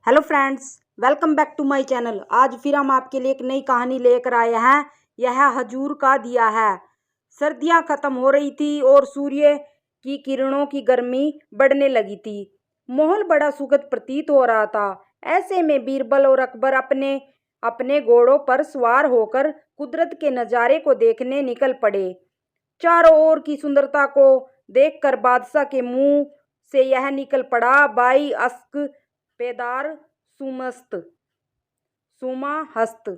Hello friends, welcome back to my channel. आज फिर हम आपके लिए एक नई कहानी लेकर आए हैं। यह हजूर का दिया है। सर्दियां खत्म हो रही थी और सूर्य की किरणों की गर्मी बढ़ने लगी थी। माहौल बड़ा सुखद प्रतीत हो रहा था। ऐसे में बीरबल और अकबर अपने अपने घोड़ों पर सवार होकर कुदरत के नज़ारे को देखने निकल पड़े। चारों ओर की सुंदरता को देखकर बादशाह के मुंह से यह निकल पड़ा, बाई अस्क पेदार सुमस्त सुमा हस्त।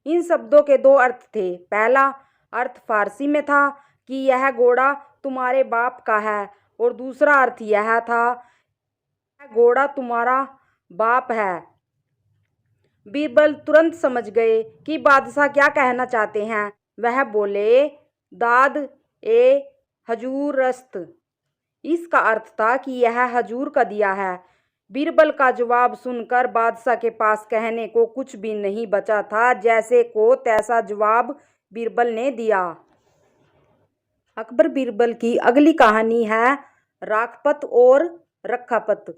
इन शब्दों के दो अर्थ थे। पहला अर्थ फारसी में था कि यह घोड़ा तुम्हारे बाप का है, और दूसरा अर्थ यह था, यह घोड़ा तुम्हारा बाप है। बीरबल तुरंत समझ गए कि बादशाह क्या कहना चाहते हैं। वह बोले, दाद ए हजूरस्त। इसका अर्थ था कि यह हजूर का दिया है। बीरबल का जवाब सुनकर बादशाह के पास कहने को कुछ भी नहीं बचा था। जैसे को तैसा जवाब बीरबल ने दिया। अकबर बीरबल की अगली कहानी है राखपत और रखापत।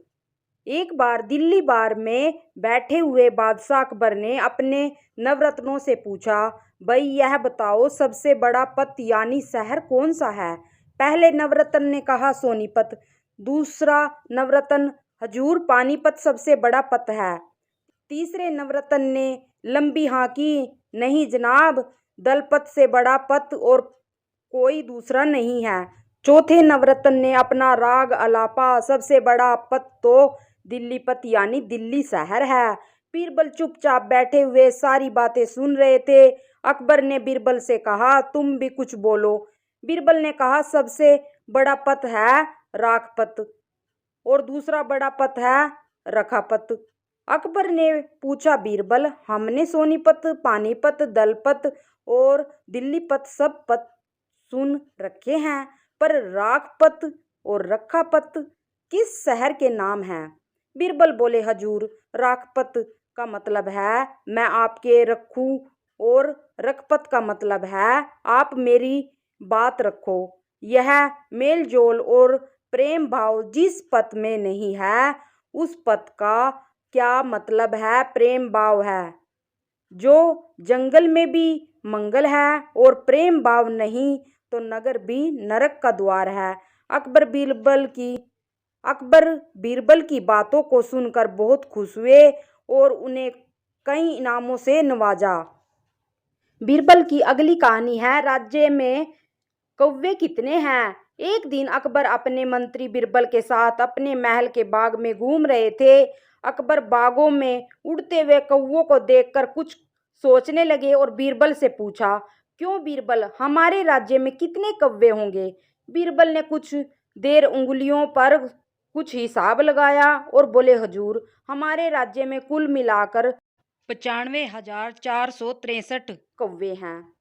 एक बार दिल्ली बार में बैठे हुए बादशाह अकबर ने अपने नवरत्नों से पूछा, भाई यह बताओ सबसे बड़ा पत यानी शहर कौन सा है। पहले नवरत्न ने कहा सोनीपत। दूसरा नवरत्न, हजूर पानीपत सबसे बड़ा पत है। तीसरे नवरत्न ने लंबी हाँकी, नहीं जनाब, दलपत से बड़ा पत और कोई दूसरा नहीं है। चौथे नवरत्न ने अपना राग अलापा, सबसे बड़ा पत तो दिल्ली पत यानी दिल्ली शहर है। बीरबल चुपचाप बैठे हुए सारी बातें सुन रहे थे। अकबर ने बीरबल से कहा, तुम भी कुछ बोलो। बीरबल ने कहा, सबसे बड़ा पत है राखपत और दूसरा बड़ा पत है रखापत। अकबर ने पूछा, बीरबल हमने सोनीपत, पानीपत, दलपत और दिल्ली पत सब पत सुन रखे हैं, पर राखपत और रखापत किस शहर के नाम हैं। बीरबल बोले, हजूर राखपत का मतलब है मैं आपके रखूं और रखपत का मतलब है आप मेरी बात रखो। यह मेल जोल और प्रेम भाव जिस पत में नहीं है, उस पत का क्या मतलब है प्रेम भाव है। जो जंगल में भी मंगल है और प्रेम भाव नहीं तो नगर भी नरक का द्वार है। अकबर बीरबल की बातों को सुनकर बहुत खुश हुए और उन्हें कई इनामों से नवाजा। बीरबल की अगली कहानी है राज्य में कौवे कितने हैं। एक दिन अकबर अपने मंत्री बीरबल के साथ अपने महल के बाग में घूम रहे थे। अकबर बागों में उड़ते हुए कौवों को देखकर कुछ सोचने लगे और बीरबल से पूछा, क्यों बीरबल, हमारे राज्य में कितने कौवे होंगे। बीरबल ने कुछ देर उंगलियों पर कुछ हिसाब लगाया और बोले, हजूर हमारे राज्य में कुल मिलाकर 95,463 कौवे हैं।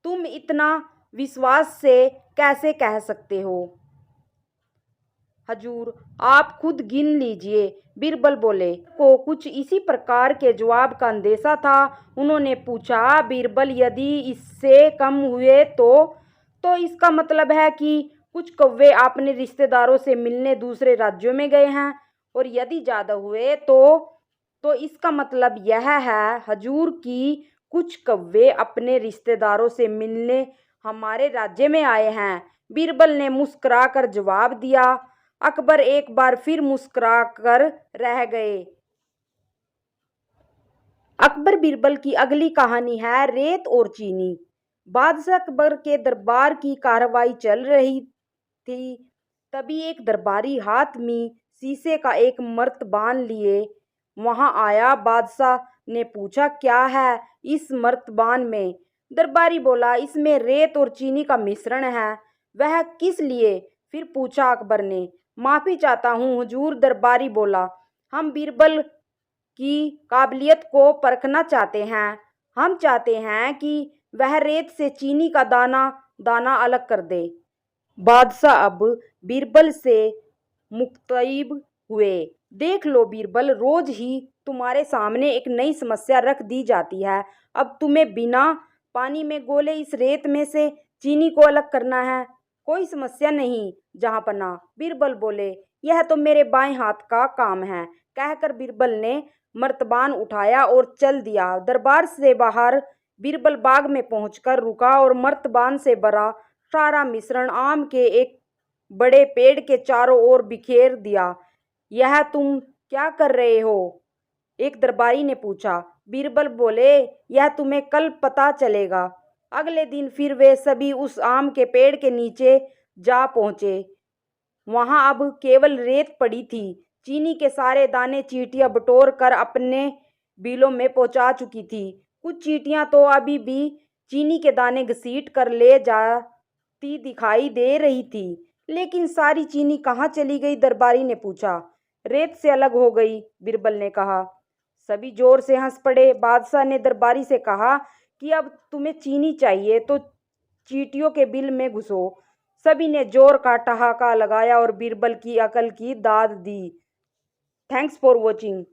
तुम इतना विश्वास से कैसे कह सकते हो। हजूर आप खुद गिन लीजिए। बीरबल बोले, को कुछ इसी प्रकार के जवाब का अंदेशा था। उन्होंने पूछा, बीरबल यदि इससे कम हुए तो इसका मतलब है कि कुछ कौवे अपने रिश्तेदारों से मिलने दूसरे राज्यों में गए हैं, और यदि ज़्यादा हुए तो इसका मतलब यह है हजूर की कुछ कौवे अपने रिश्तेदारों से मिलने हमारे राज्य में आए हैं। बीरबल ने मुस्कुराकर जवाब दिया। अकबर एक बार फिर मुस्कुराकर रह गए। अकबर बीरबल की अगली कहानी है रेत और चीनी। बादशाह अकबर के दरबार की कार्रवाई चल रही थी। तभी एक दरबारी हाथ में शीशे का एक मर्तबान लिए वहां आया। बादशाह ने पूछा, क्या है इस मर्तबान में। दरबारी बोला, इसमें रेत और चीनी का मिश्रण है। वह किस लिए, फिर पूछा अकबर ने। माफी चाहता हूँ हुजूर, दरबारी बोला, हम बीरबल की काबिलियत को परखना चाहते हैं। हम चाहते हैं कि वह रेत से चीनी का दाना दाना अलग कर दे। बादशाह अब बीरबल से मुक्तइब हुए। देख लो बीरबल, रोज ही तुम्हारे सामने एक नई समस्या रख दी जाती है। अब तुम्हें बिना पानी में गोले इस रेत में से चीनी को अलग करना है। कोई समस्या नहीं जहांपना। बीरबल बोले, यह तो मेरे बाएं हाथ का काम है, कहकर बीरबल ने मर्तबान उठाया और चल दिया। दरबार से बाहर बीरबल बाग में पहुंचकर रुका और मर्तबान से भरा सारा मिश्रण आम के एक बड़े पेड़ के चारों ओर बिखेर दिया। यह तुम क्या कर रहे हो? एक दरबारी ने पूछा। बीरबल बोले, यह तुम्हें कल पता चलेगा। अगले दिन फिर वे सभी उस आम के पेड़ के नीचे जा पहुंचे। वहां अब केवल रेत पड़ी थी। चीनी के सारे दाने चींटियां बटोर कर अपने बिलों में पहुंचा चुकी थी। कुछ चींटियां तो अभी भी चीनी के दाने घसीट कर ले जाती दिखाई दे रही थी। लेकिन सारी चीनी कहाँ चली गई? दरबारी ने पूछा। रेत से अलग हो गई, बीरबल ने कहा। सभी जोर से हंस पड़े। बादशाह ने दरबारी से कहा कि अब तुम्हें चीनी चाहिए तो चींटियों के बिल में घुसो। सभी ने जोर का ठहाका लगाया और बीरबल की अकल की दाद दी। Thanks for watching.